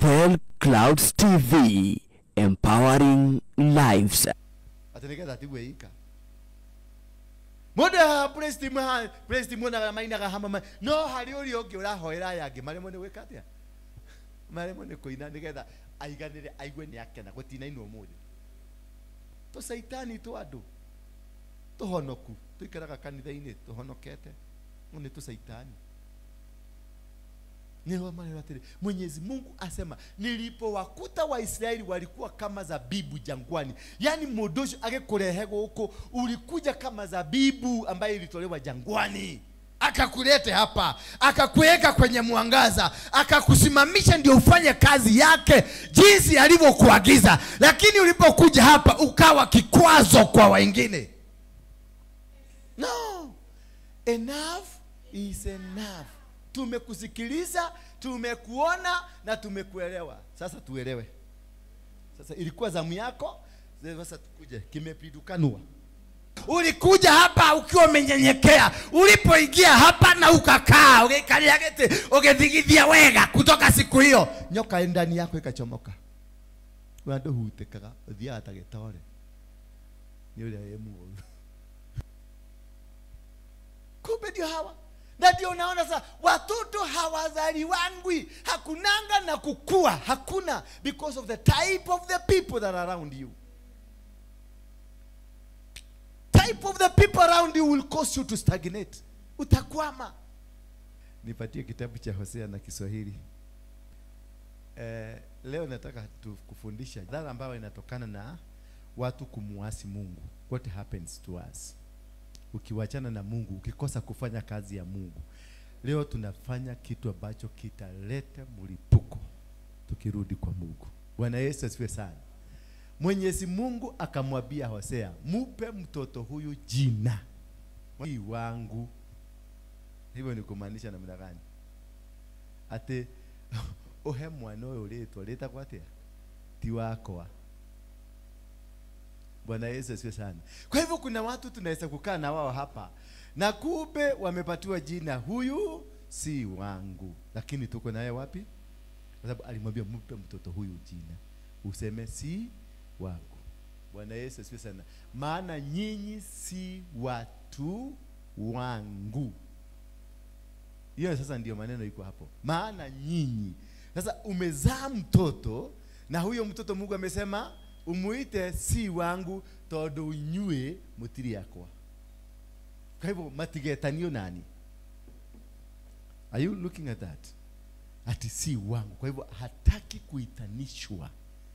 Gospel Clouds TV, empowering lives. Ateneka that way ika. Moda praise the mona maina ga hama no hari ori oge ora hoera yage mare mone wekatia. Mare mone koina nigetha aiganire aigwe ni akena gutina ino mudi. To saitani to adu. To honoku. To ikaraga kanitha-ini to honokete. One to saitani. Ndio maana atiri Mwenyezi Mungu asema nilipowakuta Waisraeli walikuwa kama zabibu jangwani. Yani modosho agekurehego huko ulikuja kama zabibu ambayo ilitolewa jangwani. Akakulete hapa, akakuweka kwenye mwangaza, akakusimamisha ndio ufanye kazi yake jinsi alivyokuagiza. Lakini ulipokuja hapa ukawa kikwazo kwa wengine. No. Enough is enough. Tumekusikiliza, tumekuona na tumekuelewa. Sasa tuelewe. Sasa ilikuwa zamu yako, sasa tukuje kimepidukanua. Ulikuja hapa ukiwa umenyenyekea. Ulipoingia hapa na ukakaa, ukikalia gete, ukethigithia wega kutoka siku hiyo, nyoka ndani yako ikachomoka. Wando hutekaga, thia atagitore. Ni ule yemu. Kumbe ndio hawa. Na ndio unaona sasa watoto hawazaliwangwi, hakunanga na kukua, hakuna, because of the type of the people that are around you. Type of the people around you will cause you to stagnate. Utakwama. Nipatie kitabu cha Hosea na Kiswahili. Leo nataka kufundisha dhana ambayo inatokana na watu kumuasi Mungu. What happens to us? Ukiwachana na Mungu, ukikosa kufanya kazi ya Mungu. Leo tunafanya kitu ambacho kitaleta mlipuko tukirudi kwa Mungu. Bwana Yesu asifiwe sana. Mwenyezi Mungu akamwambia Hosea, mupe mtoto huyu jina wangu. Hivyo ni kumaanisha namna gani? Ate ohe mwana uletwa leta kwatia ti wako. Bwana Yesu asifiwe sana. Kwa hivyo kuna watu tunaweza kukaa na wao hapa na kumbe wamepatiwa jina huyu si wangu, lakini tuko naye wapi? Kwa sababu alimwambia mpe mtoto huyu jina, useme si wangu. Bwana Yesu asifiwe sana. Maana nyinyi si watu wangu. Hiyo sasa ndio maneno iko hapo. Maana nyinyi. Sasa umezaa mtoto na huyo mtoto Mungu amesema umuite si wangu todo unyue mutiri yakwa. Kwa hivyo matigetanio nani? Are you looking at that? Ati si wangu. Kwa hivyo hataki kuitanishwa.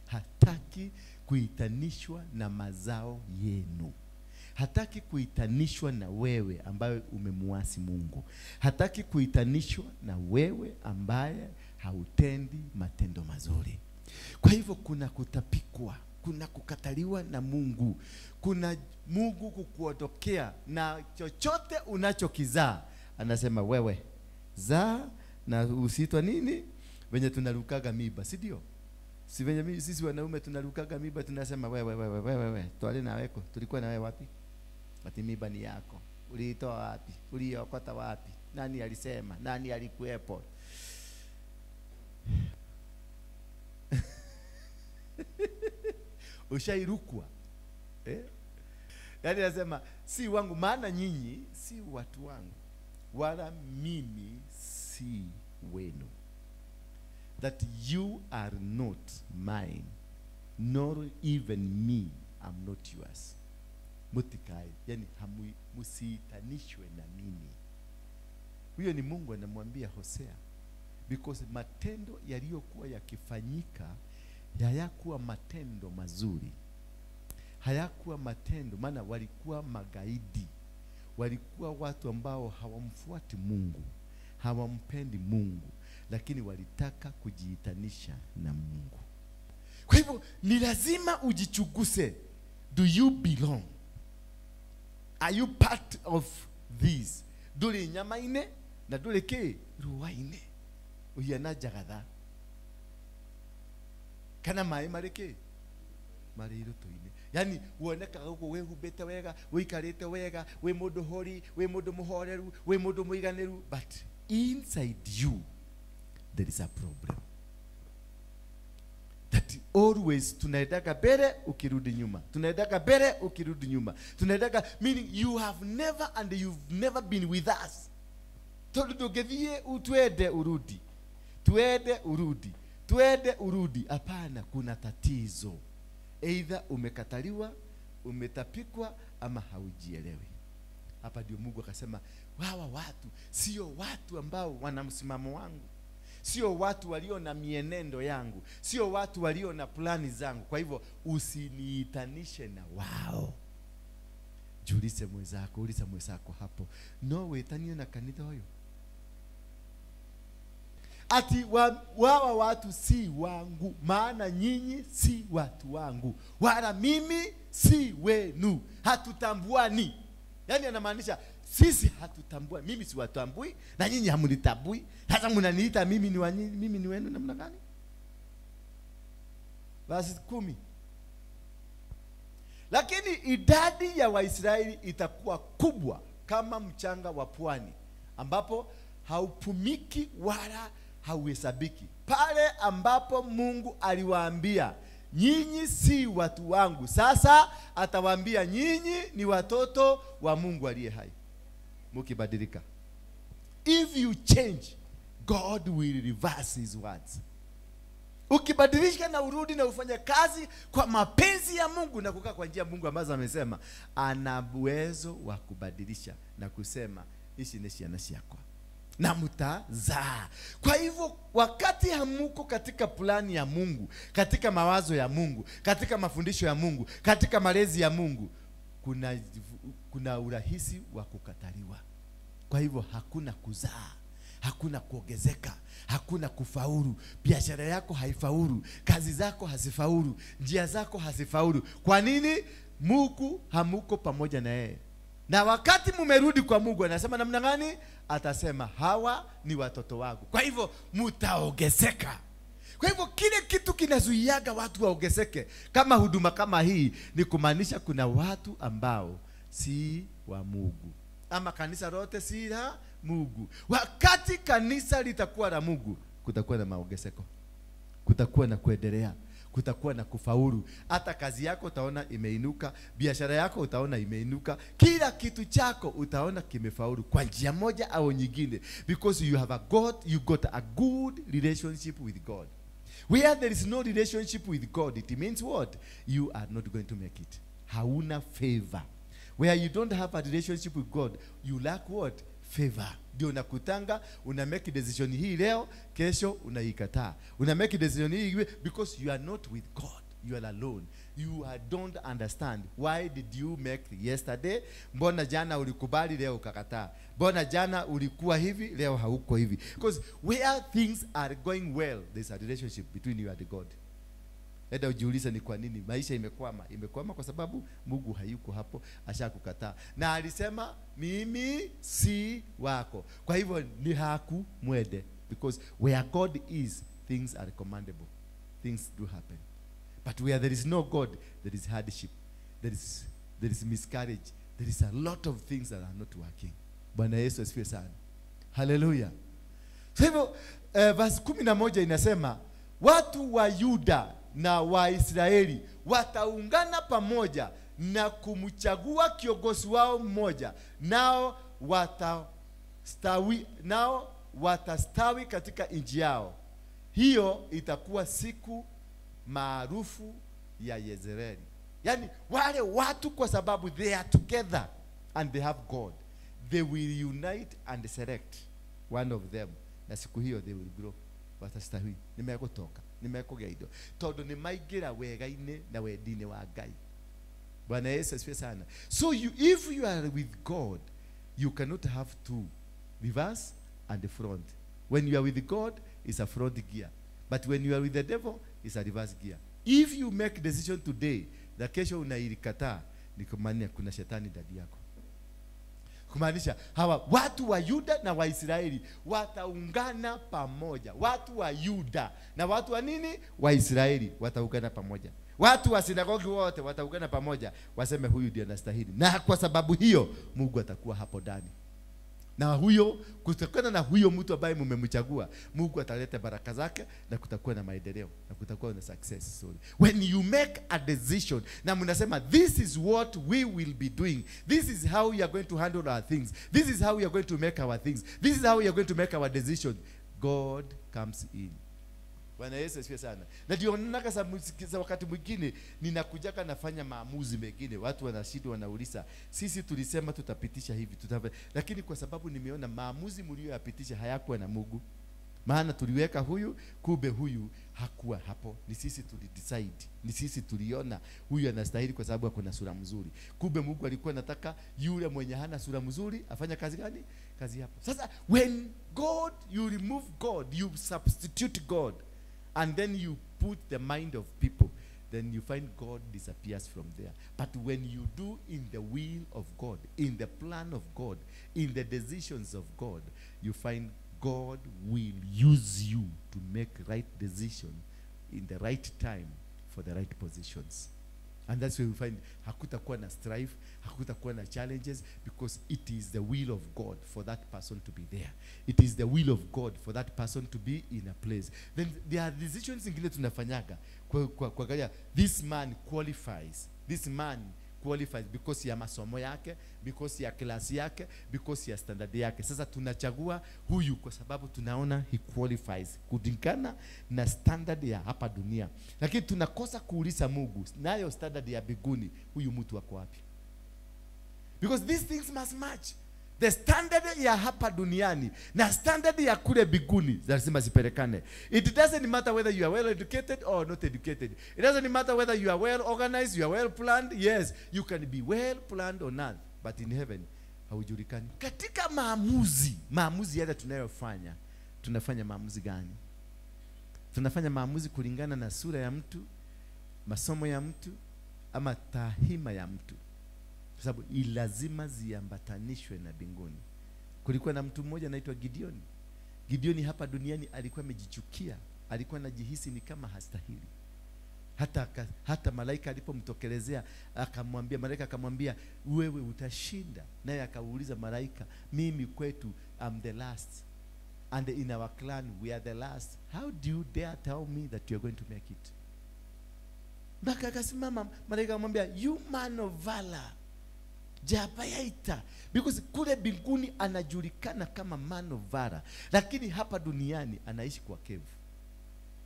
Hataki kuitanishwa na mazao yenu. Hataki kuitanishwa na wewe ambaye umemuasi Mungu. Hataki kuitanishwa na wewe ambaye hautendi matendo mazuri. Kwa hivyo kuna kutapikwa, kuna kukataliwa na Mungu, kuna Mungu kukuondokea na chochote unachokizaa. Anasema wewe zaa na usitwa nini? Venye tunarukaga miba, si ndio? Si venye sisi wanaume tunarukaga miba tunasema wewe twale na weko, tulikuwa na wewe wapi? Ati miba ni yako. Uliitoa wapi? Uliokota wapi? Nani alisema? Nani alikuepo? Ushairukwa. Yaani anasema si wangu, maana nyinyi si watu wangu wala mimi si wenu. That you are not mine, nor even me am not yours. Mutikai, yani musitanishwe na mimi. Huyo ni Mungu anamwambia Hosea, because matendo yaliyokuwa yakifanyika hayakuwa matendo mazuri. Hayakuwa matendo, maana walikuwa magaidi. Walikuwa watu ambao hawamfuati Mungu, hawampendi Mungu, lakini walitaka kujiitanisha na Mungu. Kwa hivyo ni lazima ujichuguse. Do you belong? Are you part of this? Dole nyamaine na dole ke ruwaine. Uyana jagadha. Kana mai mareke mariro toine. Yani uoneka huko we hubeta wega, we karete wega, we mundu hori, we mundu muhoreru, we mundu muiganeru, but inside you there is a problem. ati always tunaendaga mbele ukirudi nyuma, tunaendaga mbele ukirudi nyuma, tunaendaga, meaning you have never and you've never been with us. Tugethie utwende urudi, twende urudi, twende urudi. Hapana, kuna tatizo. Either umekataliwa, umetapikwa, ama haujielewi. Hapa ndio Mungu akasema, hawa watu sio watu ambao wana msimamo wangu, sio watu walio na mienendo yangu, sio watu walio na plani zangu. Kwa hivyo usiniitanishe na wao. Uliza mwenzako hapo, no wetanie na kanitha hoyo. Ati wawa watu si wangu, maana nyinyi si watu wangu, wala mimi si wenu, hatutambuani. Yani anamaanisha sisi hatutambua, mimi si watambui na nyinyi hamnitambui. Sasa mnaniita mimi ni wa nyinyi, mimi ni wenu namna gani? Verse 10. Lakini idadi ya Waisraeli itakuwa kubwa kama mchanga wa pwani, ambapo haupumiki wala hauhesabiki. Pale ambapo Mungu aliwaambia nyinyi si watu wangu, sasa atawaambia nyinyi ni watoto wa Mungu aliye hai. Mukibadilika, if you change, God will reverse his words. Ukibadilika na urudi na ufanye kazi kwa mapenzi ya Mungu na kukaa kwa njia Mungu ambazo amesema, ana uwezo wa kubadilisha na kusema ishi neshi anashi yako na mtazaa. Kwa hivyo wakati hamuko katika plani ya Mungu, katika mawazo ya Mungu, katika mafundisho ya Mungu, katika malezi ya Mungu, kuna urahisi wa kukataliwa. Kwa hivyo hakuna kuzaa, hakuna kuongezeka, hakuna kufaulu. Biashara yako haifaulu, kazi zako hazifaulu, njia zako hazifaulu. Kwa nini? Mungu hamuko pamoja na yeye. Na wakati mumerudi kwa Mungu, anasema namna gani? Atasema hawa ni watoto wangu. Kwa hivyo mtaongezeka. Kwa hivyo kile kitu kinazuiaga watu waongezeke kama huduma kama hii ni kumaanisha kuna watu ambao si wa Mungu, ama kanisa lote si la Mungu. Wakati kanisa litakuwa la Mungu, kutakuwa na maongezeko, kutakuwa na kuendelea, kutakuwa na kufaulu. Hata kazi yako utaona imeinuka, biashara yako utaona imeinuka, kila kitu chako utaona kimefaulu kwa njia moja au nyingine, because you have you got a good relationship with God. Where there is no relationship with God, it means what? You are not going to make it. Hauna favor. Where you don't have a relationship with God, you lack what? Favor. Ndio nakutanga una make decision hii leo, kesho unaikataa. Una make decision hii because you are not with God. You are alone. You don't understand. Why did you make yesterday? Mbona jana ulikubali leo ukakataa? Mbona jana ulikuwa hivi leo hauko hivi? Because where things are going well, there's a relationship between you and God. Eda ujiuliza ni kwa nini maisha imekwama? Imekwama kwa sababu Mungu hayuko hapo, ashakukataa. Na alisema mimi si wako. Kwa hivyo ni haku mwede, because where God is, things are commandable. Things do happen. But where there is no God, there is hardship. There is miscarriage. There is a lot of things that are not working. Bwana Yesu asifiwe sana. Hallelujah. So hivyo verse 11 inasema watu wa Yuda na Waisraeli wataungana pamoja na kumchagua kiongozi wao mmoja, nao watastawi katika nchi yao. Hiyo itakuwa siku maarufu ya Yezreeli. Yani wale watu kwa sababu they are together and they have God, they will unite and select one of them, na siku hiyo they will grow. Watastawi. Nimekotoka, nimekogeido todo ni maigira wegaine na wedine wa Ngai. Bwana Yesu asifiwe sana. So if you are with God, you cannot have two, reverse and the front. When you are with God, it's a front gear, but when you are with the devil, it's a reverse gear. If you make decision today na kesho unailikataa, ni kumaanisha kuna shetani ndani yako. Kumaanisha hawa watu wa Yuda na Waisraeli wataungana pamoja. Watu wa Yuda na watu wa nini? Waisraeli wataungana pamoja. Watu wa sinagogi wote wataungana pamoja, waseme huyu ndiye anastahili. Na kwa sababu hiyo Mungu atakuwa hapo ndani. Na huyo, kutokana na huyo mtu ambaye mmemchagua, Mungu ataleta baraka zake na kutakuwa na maendeleo na kutakuwa na success story. When you make a decision na mnasema this is what we will be doing, this is how we are going to handle our things, this is how we are going to make our things, this is how we are going to make our decision, God comes in. Bwana Yesu asifiwe sana. Na ndio nataka sasa wakati mwingine ninakujaka nafanya maamuzi mengine, watu wanashindwa, wanauliza sisi tulisema tutapitisha hivi lakini kwa sababu nimeona maamuzi mlioyapitisha hayakuwa na Mungu. Maana tuliweka huyu, kumbe huyu hakuwa hapo. Ni sisi tulidecide, ni sisi tuliona huyu anastahili kwa sababu ako na sura mzuri. Kumbe Mungu alikuwa anataka yule mwenye hana sura mzuri afanya kazi gani? Kazi hapo. Sasa when God, you remove God, you substitute God, and then you put the mind of people, then you find God disappears from there. But when you do in the will of God, in the plan of God, in the decisions of God, you find God will use you to make right decision in the right time for the right positions. And that's where we find hakutakuwa na strife, hakutakuwa na challenges, because it is the will of God for that person to be there. It is the will of God for that person to be in a place. Then there are decisions zingine tunafanyaga kwa gaya, this man qualifies. This man qualifies because ya masomo yake, because ya klasi yake, because ya standard yake. Sasa tunachagua huyu kwa sababu tunaona he qualifies kulingana na standard ya hapa dunia. Lakini tunakosa kuuliza Mungu, nayo standard ya mbinguni, huyu mtu wako wapi? Because these things must match. The standard ya hapa duniani na standard ya kule mbinguni lazima zipelekane. It doesn't matter whether you are well educated or not educated. It doesn't matter whether you are well organized, you are well planned. Yes, you can be well planned on earth, but in heaven haujulikani. Katika maamuzi yale tunayofanya, tunafanya maamuzi gani? Tunafanya maamuzi kulingana na sura ya mtu, masomo ya mtu, ama tahima ya mtu. Kwa sababu lazima ziambatanishwe na mbinguni. Kulikuwa na mtu mmoja anaitwa Gideoni. Gideoni hapa duniani alikuwa amejichukia, alikuwa anajihisi ni kama hastahili. Hata malaika alipomtokelezea akamwambia, malaika akamwambia wewe utashinda. Naye akauliza malaika, mimi kwetu I'm the last, and in our clan we are the last. How do you dare tell me that you are going to make it? Baka akasimama, malaika akamwambia, you man of valor, jabayaita. Because kule mbinguni anajulikana kama man of valor, lakini hapa duniani anaishi kwa kevu.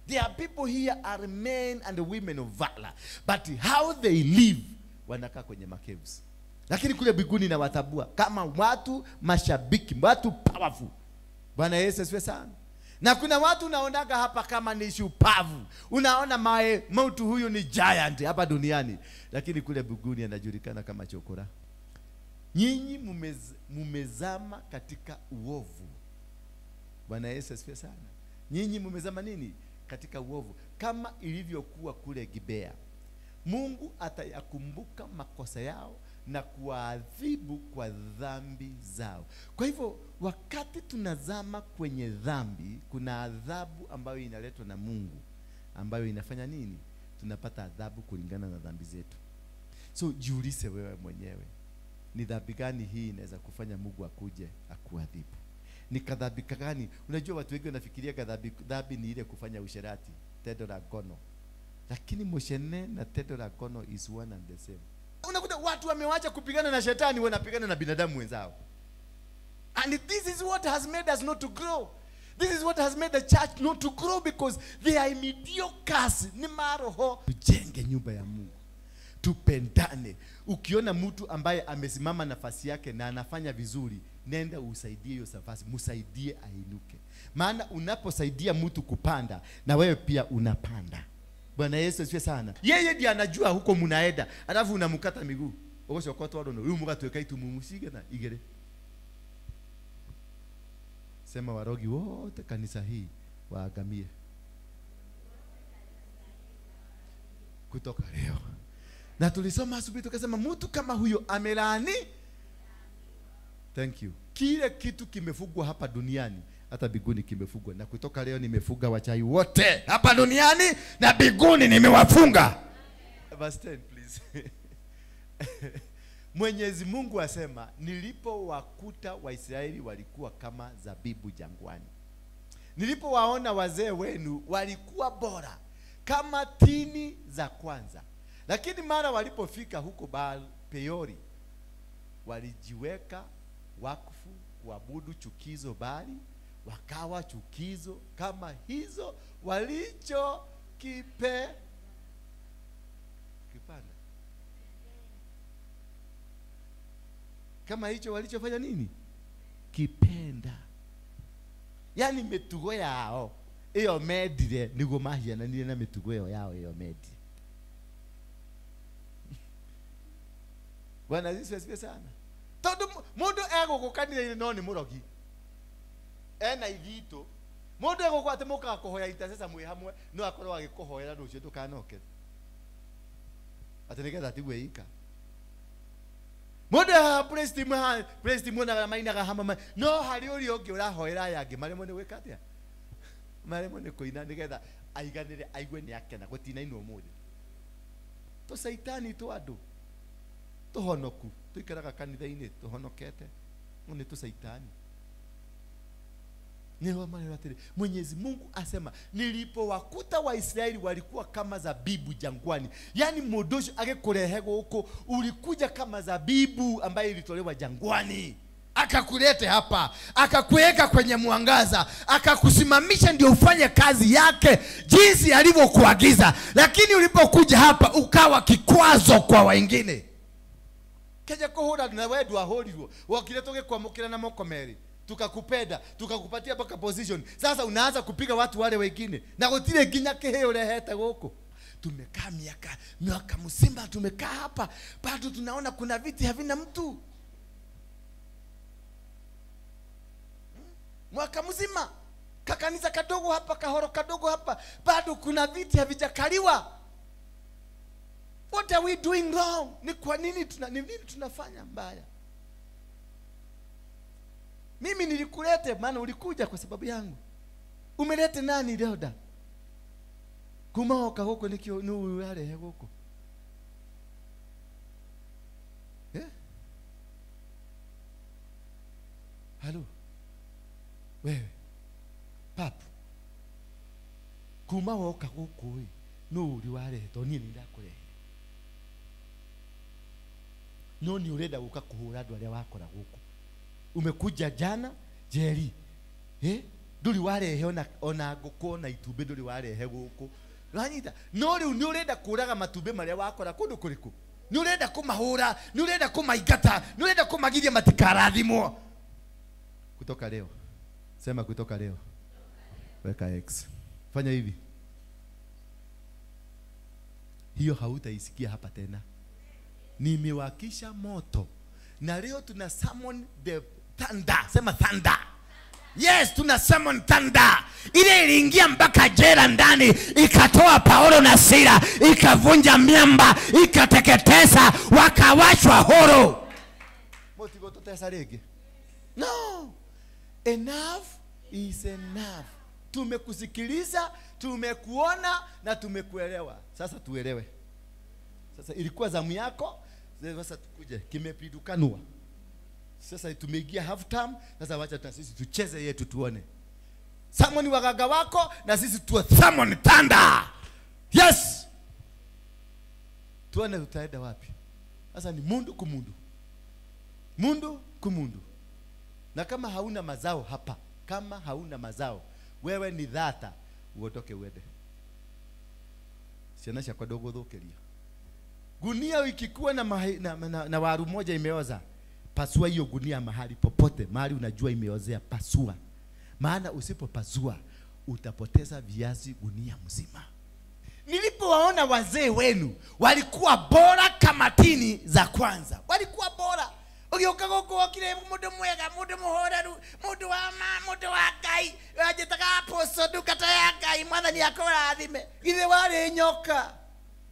There are people here are men and women of valor, but how they live, wanakaa kwenye makeves. Lakini kule mbinguni na watabua kama watu mashabiki, watu powerful. Bwana Yesu asifiwe sana. Na kuna watu unaonaga hapa kama ni shupavu, unaona mtu huyu ni giant hapa duniani, lakini kule mbinguni anajulikana kama chokora. Nyinyi mumezama katika uovu. Bwana Yesu asifiwe sana. Nyinyi mumezama nini? Katika uovu, kama ilivyokuwa kule Gibea. Mungu atayakumbuka makosa yao na kuadhibu kwa dhambi zao. Kwa hivyo wakati tunazama kwenye dhambi, kuna adhabu ambayo inaletwa na Mungu, ambayo inafanya nini? Tunapata adhabu kulingana na dhambi zetu. So jiulize wewe mwenyewe, ni dhambi gani hii inaweza kufanya Mungu akuje akuadhibu? Ni kadhabi gani? Unajua watu wengi wanafikiria dhambi ni ile kufanya usherati, tendo la ngono. Lakini moshene na tendo la ngono is one and the same. Unakuta watu wamewacha kupigana na shetani, wanapigana na binadamu wenzao. And this is what has made us not to grow. This is what has made the church not to grow, because they are mediocres. Ni maroho. Tujenge nyumba ya Mungu, tupendane. Ukiona mtu ambaye amesimama nafasi yake na anafanya vizuri, nenda usaidie hiyo nafasi, msaidie ainuke. Maana unaposaidia mtu kupanda, na wewe pia unapanda. Bwana Yesu asifiwe sana. Yeye ndiye anajua huko mnaenda, alafu unamkata miguu. Ogosho kwa watu wadono, huyu mkatu ekaitu mumusige na igere. Sema warogi wote kanisa hii waagamie kutoka leo. Na tulisoma asubuhi tukasema mtu kama huyo amelaani. Thank you. Kile kitu kimefugwa hapa duniani, hata mbinguni kimefugwa. Na kutoka leo nimefuga wachai wote hapa duniani, na mbinguni nimewafunga. Verse 10 please. Mwenyezi Mungu asema, nilipowakuta Waisraeli walikuwa kama zabibu jangwani. Nilipowaona wazee wenu walikuwa bora kama tini za kwanza. Lakini mara walipofika huko Baal Peori, walijiweka wakfu kuabudu chukizo Baali, wakawa chukizo kama hizo kipanda. Kama hicho walichofanya nini? Kipenda. Yani mitugo yao iyo medire nigo mahiana nile na mitugo yao iyo medire. Bwana Yesu asifiwe sana. Todo mundu ego gukanira ile no ni murogi. Ena igito. Mundu ego kwate muka kuhoya intercessor mwe hamwe no akorwo agikuhoera rucio tukanoke. Atenekeza tigwe ika. Mundu praise team na maina ga hama no hari uri ongi urahoera yangi maremo ni gwika atia. Maremo ni kuina nigetha aiganire aigwe ni akena gutina ino muthi. To saitani to andu tuhonoku tuikaraga kanitha-ini tuhonokete ni tu saitani. Niwa maneno atiri Mwenyezi Mungu asema, nilipowakuta Waisraeli walikuwa kama zabibu jangwani. Yani modosho agekurehe guku ulikuja kama zabibu ambayo ilitolewa jangwani, akakulete hapa, akakuweka kwenye mwangaza, akakusimamisha ndio ufanye kazi yake jinsi alivyokuagiza. Lakini ulipokuja hapa ukawa kikwazo kwa wengine. Keje kuhura na wewe dwa horirwo wakile toge kwamukira na moko meri tukakupenda tukakupatia baka position. Sasa unaanza kupiga watu wale wengine na gutire ginya kiheo lehete guku. Tumekaa miaka mzima tumekaa hapa bado tunaona kuna viti havina mtu. Mwaka mzima kakanisa kadogo hapa, kahoro kadogo hapa, bado kuna viti havijakaliwa. What are we doing wrong? Ni kwa nini tunafanya mbaya? Mimi nilikulete maana ulikuja kwa sababu yangu. Umelete nani leo da? Kumaoka huko nikio nu yale huko. Halo. Wewe. Papu. Kumaoka huko wewe. Nu liwale to nini ndakule. Noni ureda ukakuhura andu aria wakora guku. Umekuja jana Jerry. Nduri warehe ona nguku na itumbe nduri warehe guku. Ranyita nori ni ureda kuraga matumbe maria wakora kundu kuriku. Ni ureda kumahura, ni ureda kumaigata, ni ureda kumagiria matikarathimwo. Kutoka leo. Sema kutoka leo. Weka X. Fanya hivi. Hiyo hautaisikia hapa tena. Nimewakisha moto. Na leo tuna summon the thunder. Sema thunder. Yes, tuna summon thunder. Ile iliingia mpaka jela ndani, ikatoa Paulo na Sila, ikavunja miamba, ikateketeza, wakawashwa huru. Motivo tutesa rege. No. Enough is enough. Tumekusikiliza, tumekuona na tumekuelewa. Sasa tuelewe. Sasa ilikuwa zamu yako, sasa tukuje kimepidukanua. Sasa tumeingia half time, sasa wacha sisi tucheze yetu tuone. Summon wagaga wako na sisi tu summon thunder. Yes. Tuone tutaenda wapi. Sasa ni mundu kumundu. Mundu kumundu. Na kama hauna mazao hapa, kama hauna mazao, wewe ni dhata, uotoke uende. Sianasha kwa dogo dhokelia. Gunia ikikuwa na waru moja imeoza, pasua hiyo gunia mahali popote, mahali unajua imeozea, pasua. Maana usipopasua utapoteza viazi gunia mzima. Nilipowaona wazee wenu walikuwa bora kama tini za kwanza. Walikuwa bora. Ugioka goko wakire mundu mwega, mundu muhoraru, mundu wa mundu wa Ngai, ajetaga aposo dukata ya Ngai, mwathani akora athime. Githe wari nyoka.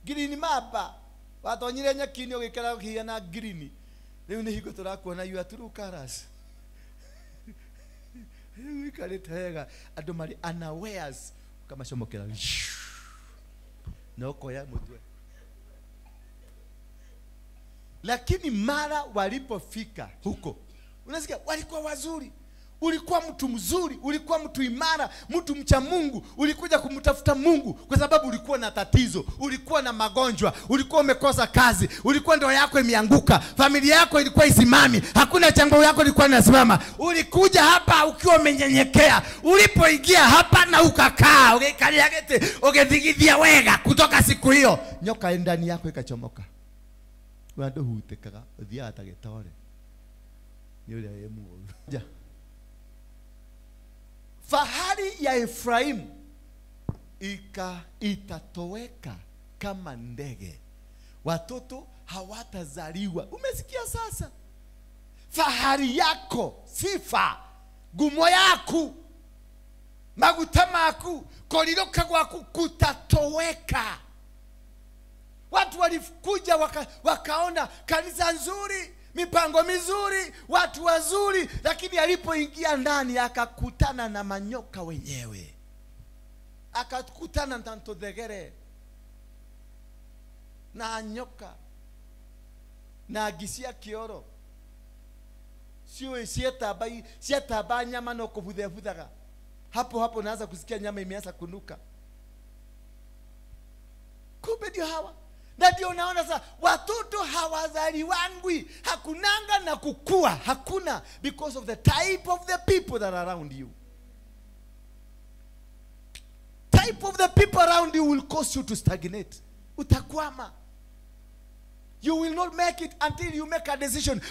Green mapa. Watonyire nyakini ugikara hiya na green. Riu ni higo turakuona you are true colors. Riu ikareta andu mari unawares kama shomokera. Noko ya mutwe. Lakini mara walipofika huko, unasikia walikuwa wazuri. Ulikuwa mtu mzuri, ulikuwa mtu imara, mtu mcha Mungu, ulikuja kumtafuta Mungu kwa sababu ulikuwa na tatizo, ulikuwa na magonjwa, ulikuwa umekosa kazi, ulikuwa ndoa yako imeanguka, familia yako ilikuwa isimami, hakuna jambo yako lilikuwa linasimama. Ulikuja hapa ukiwa umenyenyekea. Ulipoingia hapa na ukakaa, ukikalia kete, ukithigithia wega, kutoka siku hiyo nyoka ndani yako ikachomoka. Wando hutekaga thia atagetore. Ni yule yemu. Fahari ya Efraimu itatoweka kama ndege. Watoto hawatazaliwa. Umesikia sasa? Fahari yako, sifa, gumo yaku, maguta maku, koliroka gwaku kutatoweka. Watu walikuja wakaona kanisa nzuri, mipango mizuri, watu wazuri, lakini alipoingia ndani akakutana na manyoka wenyewe. Akakutana na ntodegere na nyoka na agisia kioro. Sio sieta nyama no kuvudhaga. Hapo naanza kusikia nyama imeanza kunuka. Kumbe ndio hawa. Na ndio unaona sasa watoto hawazaliwangwi, hakunanga na kukua, hakuna, because of the type of the people that are around you. Type of the people around you will cause you to stagnate. Utakwama. You will not make it until you make a decision.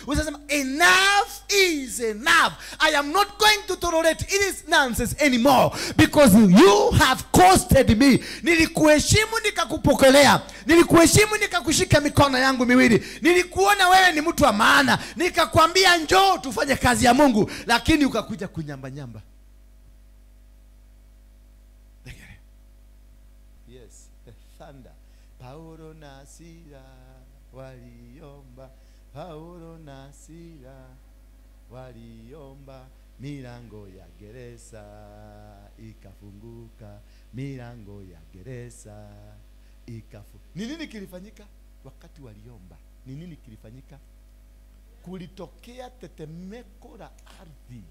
Enough is enough. I am not going to tolerate it nonsense anymore, because you have costed me. Nilikuheshimu nikakupokelea. Nilikuheshimu nikakushika mikono yangu miwili. Nilikuona wewe ni mtu wa maana. Nikakwambia njoo tufanye kazi ya Mungu, lakini ukakuja kunyamba nyamba. Yes, the thunder. Paulo na Sila waliomba, Paulo na Sila waliomba, milango ya gereza ikafunguka, milango ya gereza ikafunguka. Ni nini kilifanyika wakati waliomba? Ni nini kilifanyika? Kulitokea tetemeko la ardhi.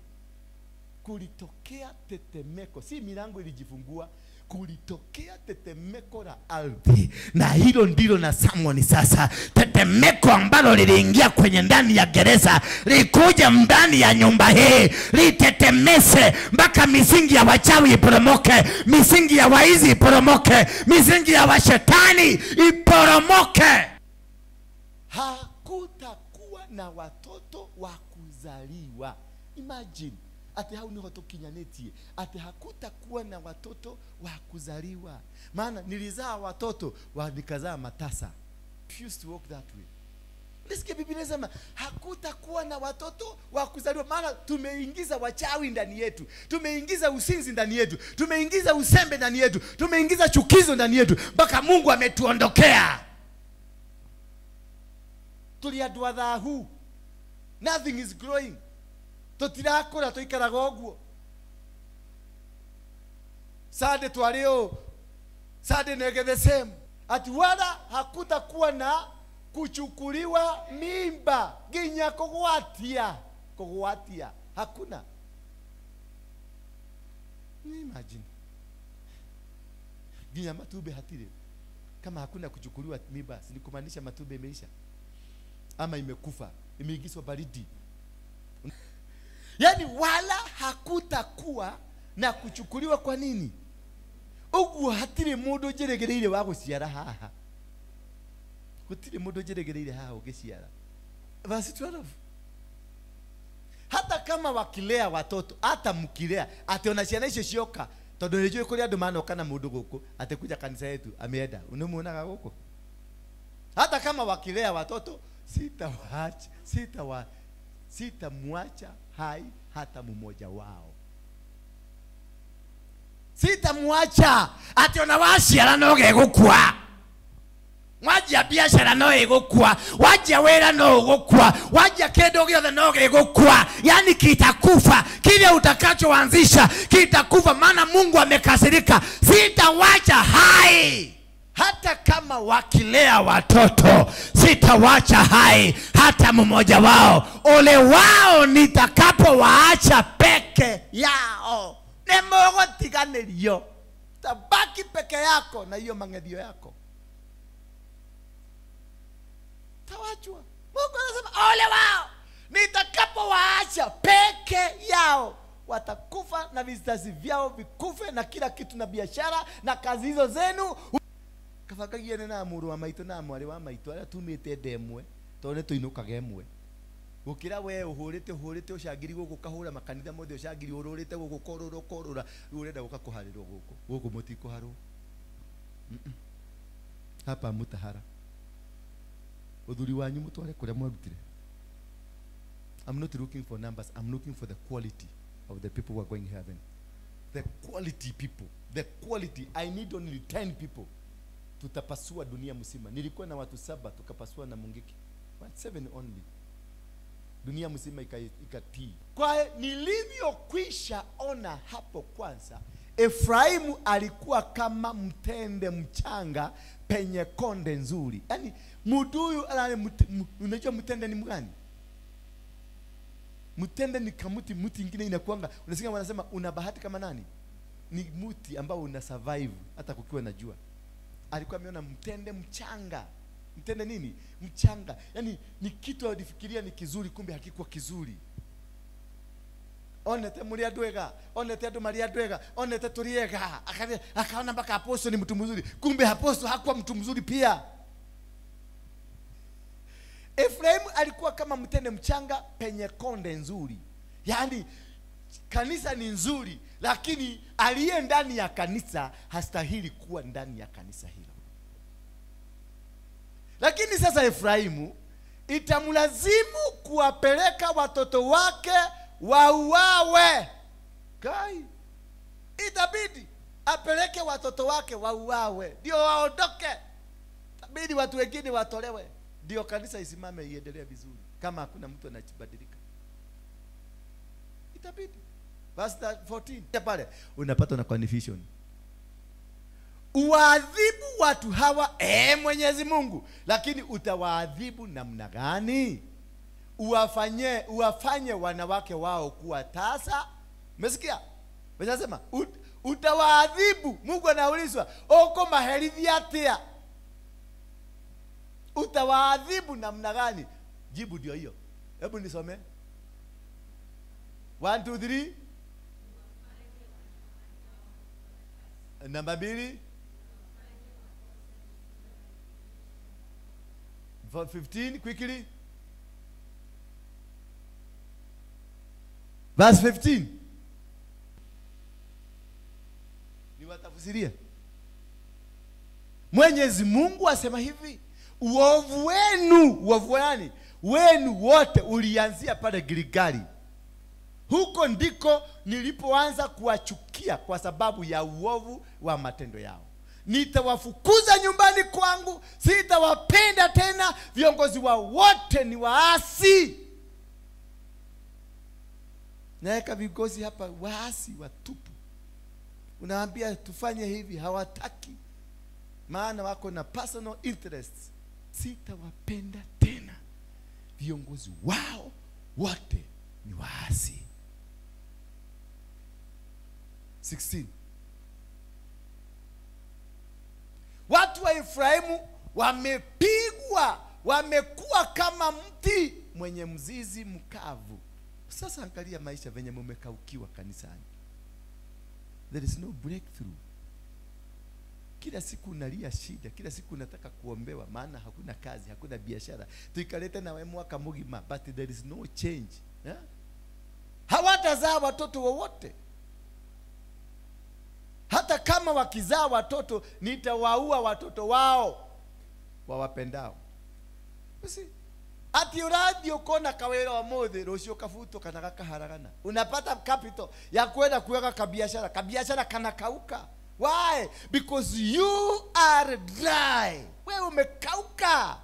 Kulitokea tetemeko, si milango ilijifungua, kulitokea tetemeko la ardhi. Na hilo ndilo na Samuel sasa. Tetemeko ambalo liliingia kwenye ndani ya gereza, likuja ndani ya nyumba hii, litetemese mpaka misingi ya wachawi iporomoke, misingi ya waizi iporomoke, misingi ya washetani iporomoke. Hakutakuwa na watoto wa kuzaliwa. Imagine. Ate hau ni hoto kinyanetie. Ate hakutakuwa na watoto wa kuzaliwa. Maana nilizaa watoto nikazaa matasa. I used to walk that way. Nisikie Biblia inasema hakutakuwa na watoto wa kuzaliwa. Maana tumeingiza wachawi ndani yetu, tumeingiza usinzi ndani yetu, tumeingiza usembe ndani yetu, tumeingiza chukizo ndani yetu, mpaka Mungu ametuondokea. Tuliadwa dhahu. Nothing is growing. Totirakora toikaraga oguo. Sade twareo, sade nege the same. Ati wala hakutakuwa na kuchukuliwa mimba, ginya kugwatia, hakuna. Imagine. Ginya matube hatire. Kama hakuna kuchukuliwa mimba, si kumaanisha matube imeisha ama imekufa, imeingizwa baridi. Yani wala hakutakuwa na kuchukuliwa. Kwa nini? Ugu hatire mundu jeregereire wa guciara haha. Gutire mundu jeregereire haha ugiciara. Verse 12. Hata kama wakilea watoto, hata mkilea, ate ona ciana icio cioka, tondu nijue kuri andu manoka na mundu guku, ate kuja kanisa yetu ameenda. Unamuonaga guku? Hata kama wakilea watoto, sitamwacha hai hata mmoja wao. Sitamwacha. Ati ona waciara no gegukua. Wajia biashara no gegukua, wajia wera no gukua, wajia kendo giothe no gegukua. Yani kitakufa, kile utakachoanzisha kitakufa, maana Mungu amekasirika. Sitawacha hai. hata kama wakilea watoto sitawacha hai hata mmoja wao. Ole wao nitakapowaacha peke yao. Nemogotiganĩrio, tabaki peke yako na hiyo mang'edio yako. Tawachwa. Mungu anasema ole wao nitakapowaacha peke yao. Watakufa na vizazi vyao vikufe na kila kitu na biashara na kazi hizo zenu. Kafakagie na muru wa maito na mwari wa maito ala tumite ndemwe tone tuinukage emwe. Gukira we uhurite ushagiri guku kahura makanitha mothe ushagiri ururite guku korora urenda gukakuharirwo guku mutiko haru. Hapa mutahara. Udhuri wanyu mutware kuria mwabitire. I'm not looking for numbers, I'm looking for the quality of the people who are going heaven. The quality people, the quality. I need only 10 people. Tutapasua dunia mzima. Nilikuwa na watu 7 tukapasua na Mungiki. 7 only. Dunia mzima ikatii. Kwa nilivyokwisha ona hapo kwanza, Efraimu alikuwa kama mtende mchanga penye konde nzuri. Yaani muduyu unajua mtende ni mgani? Mtende ni kamuti, muti ingine inakuanga. Unasikia wanasema una bahati kama nani? Ni muti ambao una survive hata kukiwa na jua. Alikuwa ameona mtende mchanga. Mtende nini? Mchanga. Yaani ni kitu alifikiria ni kizuri, kumbe hakikuwa kizuri. Onete muri adwega, onete adu Maria adwega, onete turiega. Akaona mpaka Apostle ni mtu mzuri, kumbe Apostle hakuwa mtu mzuri pia. Efraimu alikuwa kama mtende mchanga penye konde nzuri. Yaani kanisa ni nzuri, lakini aliye ndani ya kanisa hastahili kuwa ndani ya kanisa hilo. Lakini sasa Efraimu itamlazimu kuwapeleka watoto wake wauawe. Kai, itabidi apeleke watoto wake wauawe ndio waondoke. Itabidi watu wengine watolewe ndio kanisa isimame iendelee vizuri, kama hakuna mtu anajibadilika. Itabidi. Verse 14 pale unapata na confusion. Uadhibu watu hawa Mwenyezi Mungu, lakini utawaadhibu namna gani? Uwafanye wanawake wao kuwa tasa. Umesikia? Wanasema utawaadhibu. Mungu anaulizwa, "Oko maherithi atia?" Utawaadhibu namna gani? Jibu ndio hiyo. Hebu nisome. 1 2 3. Number 2. 15 quickly. Verse 15. Niwatafsiria. Mwenyezi Mungu asema hivi, uovu wenu wote ulianzia pale Gilgali. Huko ndiko nilipoanza kuwachukia kwa sababu ya uovu wa matendo yao. Nitawafukuza nyumbani kwangu, sitawapenda tena, viongozi wao wote ni waasi. Naeka viongozi hapa waasi watupu. Unaambia tufanye hivi, hawataki. Maana wako na personal interests. Sitawapenda tena, viongozi wao wote ni waasi. 16. Watu wa Efraimu wamepigwa, wamekuwa kama mti mwenye mzizi mkavu. Sasa angalia maisha venye mmekaukiwa kanisani. There is no breakthrough. Kila siku unalia shida, kila siku unataka kuombewa, maana hakuna kazi, hakuna biashara. Tuikaleta na mwaka mzima, but there is no change. Hawatazaa watoto wowote. Hata kama wakizaa watoto, nitawaua watoto wao wawapendao. Basi ati uradio kona kawera wa mothe rocio kafuto kana gakaharagana. Unapata capital ya kwenda kuweka kabiashara kana kauka. Why? Because you are dry. Wewe umekauka.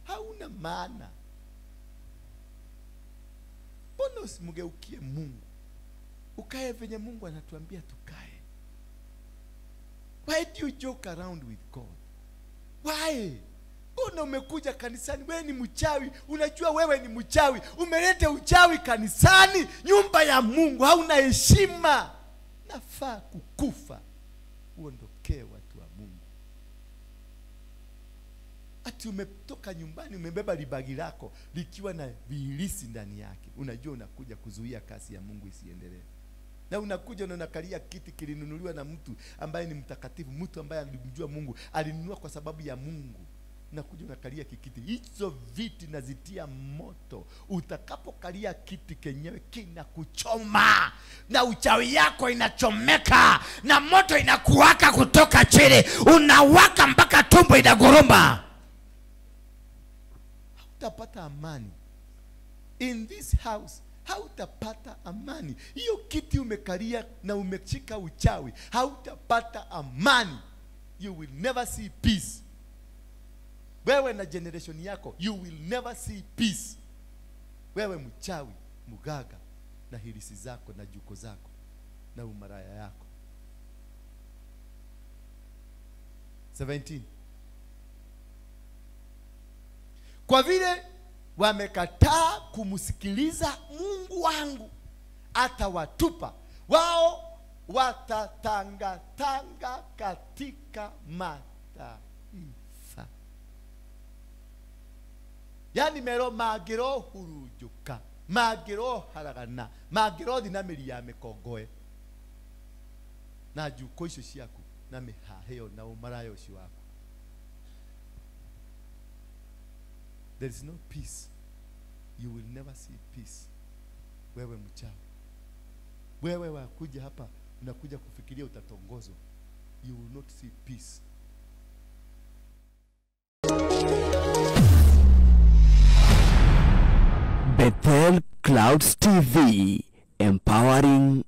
Hauna maana. Mbona usimgeukie Mungu? Ukae venye Mungu anatuambia tukae. Why do you joke around with God? Why? Mbona umekuja kanisani wewe ni mchawi? Unajua wewe ni mchawi. Umeleta uchawi kanisani, nyumba ya Mungu, hauna heshima. Nafaa kukufa. Uondokee watu wa Mungu. Ati umetoka nyumbani umebeba libagi lako likiwa na viilisi ndani yake. Unajua unakuja kuzuia kasi ya Mungu isiendelee. Na unakuja na unakalia kiti kilinunuliwa na mtu ambaye ni mtakatifu, mtu ambaye alimjua Mungu, alinunua kwa sababu ya Mungu. Unakuja unakalia kiti. Hizo viti nazitia moto. Utakapokalia kiti kenyewe kinakuchoma. Na uchawi yako inachomeka. Na moto inakuwaka kutoka chini. Unawaka mpaka tumbo inaguruma. Hautapata amani. In this house hautapata amani. Hiyo kiti umekalia na umeshika uchawi, hautapata amani. You will never see peace. Wewe na generation yako, you will never see peace. Wewe mchawi, mugaga, na hilisi zako na juko zako na umaraya yako. 17. Kwa vile wamekataa kumsikiliza Mungu wangu, atawatupa. Wao watatangatanga katika mataifa. Yani mero magiro hurujuka, magiro haragana, magiro dinamiri ya mekongoe. Na juko icio ciaku na mihaheo na umarayo ucio wako. There is no peace. You will never see peace. Wewe mchawi. Wewe wakuja hapa unakuja kufikiria utatongozwa. You will not see peace. Bethel Clouds TV, empowering